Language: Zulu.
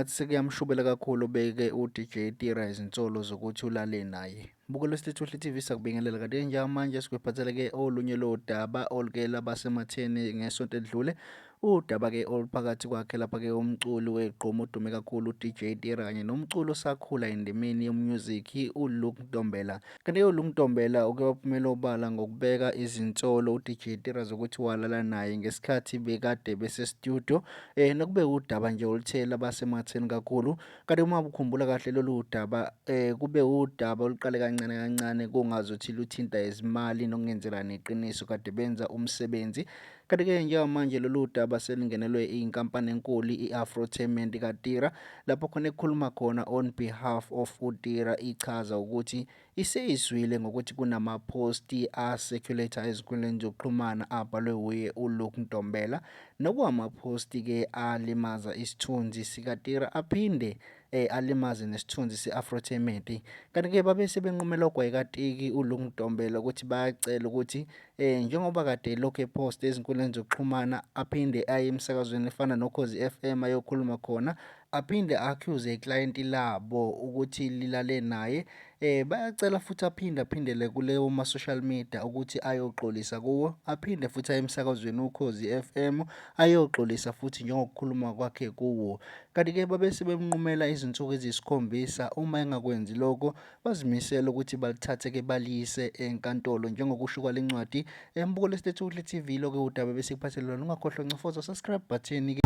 ngathi sekuyamshubela kakhulu beke u-DJ Tira izinsolo zokuthi ulale naye. Buko lwesithuhle TV sakubingelela kanti njengamanje sikwephatheleke olunye lodaba oluke labasematheni ngesonto edlule. Udaba ke oluphakathi kwakhe lapha ke umculi weqgomo odume kakhulu uDJ Tira kanye nomculi osakhula endimeni yemusic uLuke Ntombela. Kanti uLuke Ntombela uke waphumela obala ngokubeka izinsolo uDJ Tira zokuthi walala naye ngesikhathi bekade bese studio nokube udaba nje oluthela basematheni kakhulu. Kanti uma ukukhumbula kahle lolu daba kube udaba oluqale kancane kancane kungazuthi luthinta izimali nokungenzela neqiniso kade benza umsebenzi. Kanti ke njengamanje lolu daba selingenelwe inkampani enkulu iAfrotainment kaTira lapho khona ekhuluma khona on behalf of uTira ichaza ukuthi iseyizwile ngokuthi kunama post acirculator ezinkundleni zokuxhumana abhalwe uye uLuke Ntombela nokwama post ke alimaza isithunzi sikaTira aphinde alimaze nesithunzi seAfrotainment. Kanti ke babe sebenqumela ogwayekatiki uLuke Ntombela ukuthi bayacela ukuthi njengoba kade lokho epost ezinkundleni zokuxhumana aphinde aye emsakazweni efana noKhozi FM ayokhuluma khona aphinde accuse iclient labo ukuthi lilale naye. Bayacela futhi aphindele kuleyo ma social media ukuthi ayoxolisa kuwo, aphinde futhi emsakazweni uKhozi FM ayoxolisa futhi njengokukhuluma kwakhe kuwo. Kanti ke babe sebemnqumela izinsuku ezisikhombisa uma engakwenzi lokho bazimisela ukuthi balithathe ke balise enkantolo njengokusho kwalencwadi. Embuko lesithuhle TV lokho udaba bese kuphathelwa ungakhohlwa ncofoza subscribe button ke.